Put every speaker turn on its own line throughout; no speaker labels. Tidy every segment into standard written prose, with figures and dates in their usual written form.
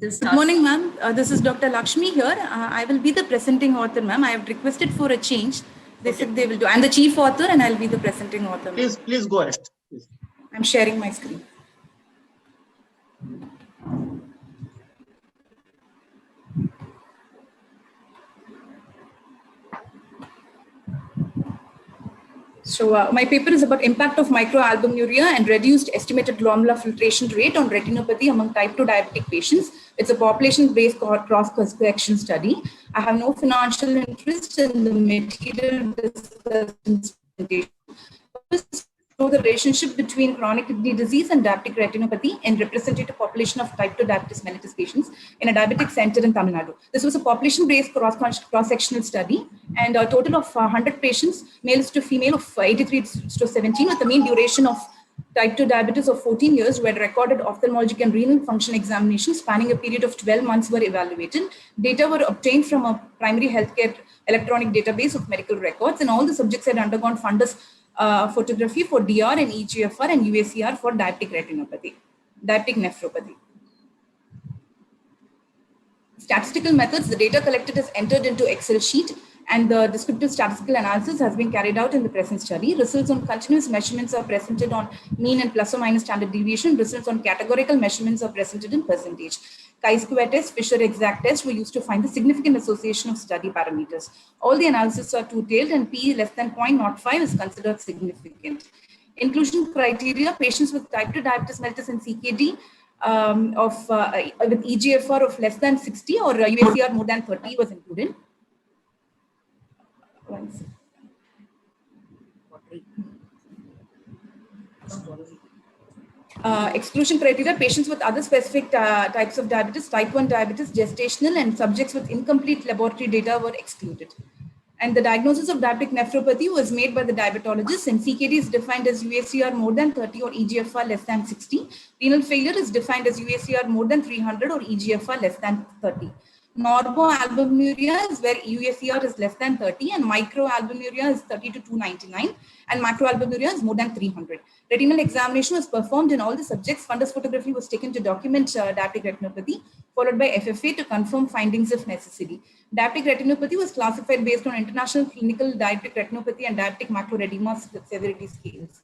Good morning, ma'am. This is Dr. Lakshmi here. I will be the presenting author, ma'am. I have requested for a change. They said they will do. I'm the chief author and I'll be the presenting author.
Please go ahead. Please.
I'm sharing my screen. So my paper is about impact of microalbuminuria and reduced estimated glomerular filtration rate on retinopathy among type 2 diabetic patients. It's a population-based cross-correction study. I have no financial interest in the material discussed in this presentation. Show the relationship between chronic kidney disease and diabetic retinopathy in representative population of type 2 diabetes mellitus patients in a diabetic center in Tamil Nadu. This was a population-based cross-sectional study, and a total of 100 patients, males to female, of 83 to 17, with a mean duration of type 2 diabetes of 14 years, where recorded ophthalmologic and renal function examinations spanning a period of 12 months were evaluated. Data were obtained from a primary healthcare electronic database of medical records, and all the subjects had undergone fundus photography for DR and EGFR and UACR for diabetic nephropathy. Statistical methods: the data collected is entered into Excel sheet, and the descriptive statistical analysis has been carried out in the present study. Results on continuous measurements are presented on mean and plus or minus standard deviation. Results on categorical measurements are presented in percentage. Chi-square test, Fisher exact test were used to find the significant association of study parameters. All the analyses are two-tailed, and P less than 0.05 is considered significant. Inclusion criteria: patients with type 2 diabetes mellitus and CKD with EGFR of less than 60 or UACR more than 30 was included. Exclusion criteria: patients with other specific types of diabetes, type 1 diabetes, gestational, and subjects with incomplete laboratory data were excluded. And the diagnosis of diabetic nephropathy was made by the diabetologist, and CKD is defined as UACR more than 30 or EGFR less than 60. Renal failure is defined as UACR more than 300 or EGFR less than 30. Normoalbuminuria is where UACR is less than 30, and microalbuminuria is 30 to 299, and macroalbuminuria is more than 300. Retinal examination was performed in all the subjects. Fundus photography was taken to document diabetic retinopathy, followed by FFA to confirm findings if necessary. Diabetic retinopathy was classified based on International Clinical Diabetic Retinopathy and Diabetic Macular Edema Severity Scales.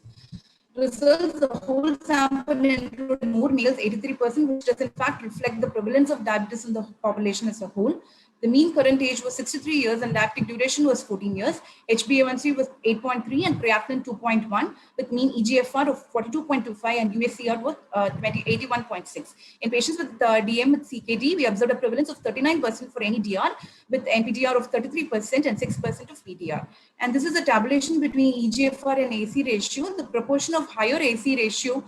Results: the whole sample included more males, 83%, which does in fact reflect the prevalence of diabetes in the population as a whole. The mean current age was 63 years and diabetic duration was 14 years. HbA1c was 8.3 and creatinine 2.1, with mean EGFR of 42.25 and UACR was 81.6. In patients with DM with CKD, we observed a prevalence of 39% for any DR, with NPDR of 33% and 6% of PDR. And this is a tabulation between EGFR and AC ratio. The proportion of higher AC ratio,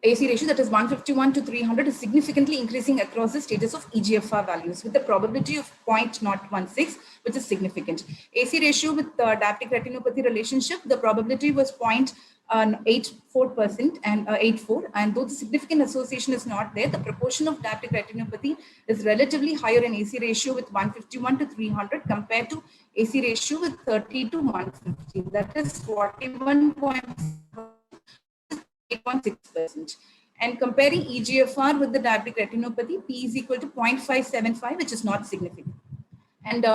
that is 151 to 300, is significantly increasing across the stages of EGFR values, with a probability of 0.016, which is significant. AC ratio with diabetic retinopathy relationship, the probability was 0.84% and 84, and though the significant association is not there, the proportion of diabetic retinopathy is relatively higher in AC ratio with 151 to 300 compared to AC ratio with 30 to 150. That is 41.6%. And comparing EGFR with the diabetic retinopathy, P is equal to 0.575, which is not significant. And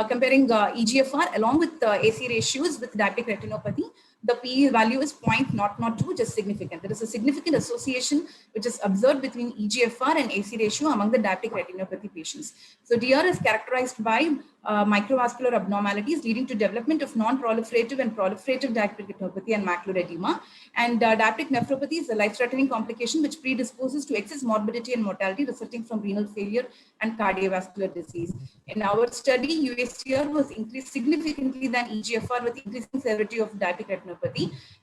comparing EGFR along with AC ratios with diabetic retinopathy, the P value is 0.002, which is significant. There is a significant association which is observed between EGFR and AC ratio among the diabetic retinopathy patients. So DR is characterized by microvascular abnormalities leading to development of non-proliferative and proliferative diabetic retinopathy and macular edema. And diabetic nephropathy is a life-threatening complication which predisposes to excess morbidity and mortality resulting from renal failure and cardiovascular disease. In our study, UACR was increased significantly than EGFR with increasing severity of diabetic retinopathy.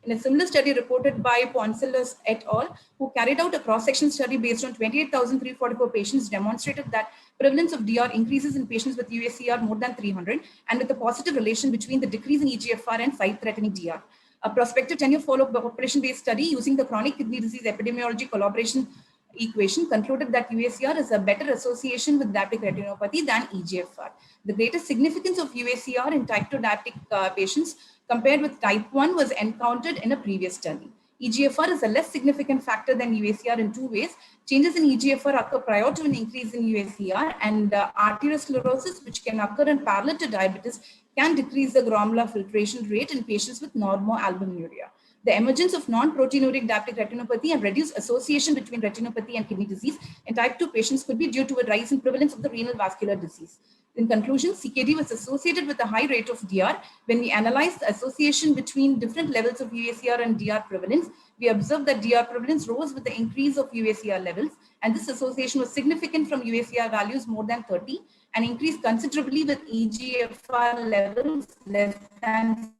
In a similar study reported by Poncelos et al., who carried out a cross-section study based on 28,344 patients, demonstrated that prevalence of DR increases in patients with UACR more than 300 and with a positive relation between the decrease in EGFR and fight-threatening DR. A prospective 10-year follow-up population-based study using the chronic kidney disease epidemiology collaboration equation concluded that UACR is a better association with diabetic retinopathy than EGFR. The greatest significance of UACR in type 2 diabetic patients compared with type 1 was encountered in a previous study. EGFR is a less significant factor than UACR in two ways. Changes in EGFR occur prior to an increase in UACR, and arteriosclerosis, which can occur in parallel to diabetes, can decrease the glomerular filtration rate in patients with normoalbuminuria. The emergence of non-proteinuric diabetic retinopathy and reduced association between retinopathy and kidney disease in type 2 patients could be due to a rise in prevalence of the renal vascular disease. In conclusion, CKD was associated with a high rate of DR. When we analyzed the association between different levels of UACR and DR prevalence, we observed that DR prevalence rose with the increase of UACR levels, and this association was significant from UACR values more than 30 and increased considerably with EGFR levels less than.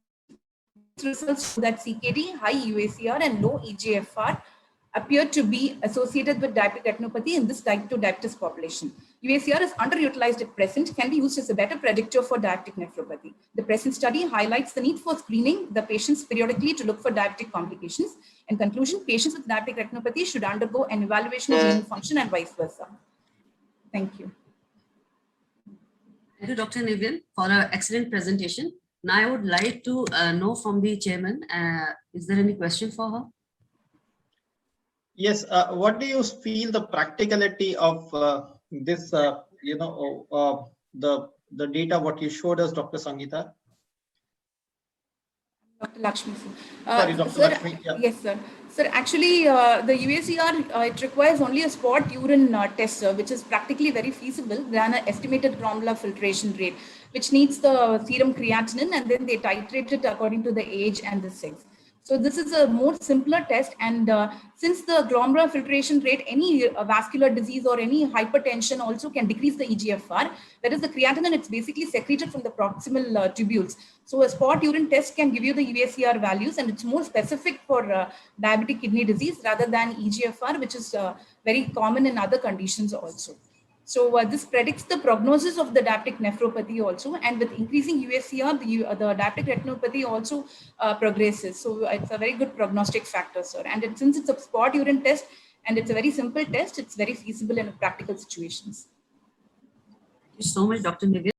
Results show that CKD, high UACR and low EGFR appear to be associated with diabetic retinopathy in this type 2 diabetes population. UACR is underutilized at present, can be used as a better predictor for diabetic nephropathy. The present study highlights the need for screening the patients periodically to look for diabetic complications. In conclusion, patients with diabetic retinopathy should undergo an evaluation of renal function and vice versa. Thank you.
Thank you, Dr. Nivian, for an excellent presentation. Now I would like to know from the chairman, is there any question for her?
Yes, what do you feel the practicality of this, the data, what you showed us, Dr. Sangeeta?
Dr. Lakshmi.
Sorry, Dr.
Sir,
Lakshmi. Yeah.
Yes, sir. Sir, actually, the UACR, it requires only a spot urine test, which is practically very feasible than an estimated glomerular filtration rate, which needs the serum creatinine, and then they titrate it according to the age and the sex. So this is a more simpler test, and since the glomerular filtration rate, any vascular disease or any hypertension also can decrease the EGFR. That is the creatinine, it's basically secreted from the proximal tubules. So a spot urine test can give you the UACR values, and it's more specific for diabetic kidney disease rather than EGFR, which is very common in other conditions also. So this predicts the prognosis of the diabetic nephropathy also, and with increasing UACR, the diabetic retinopathy also progresses. So it's a very good prognostic factor, sir. And since it's a spot urine test and it's a very simple test, it's very feasible in practical situations.
Thank you so much, Dr. Nivian.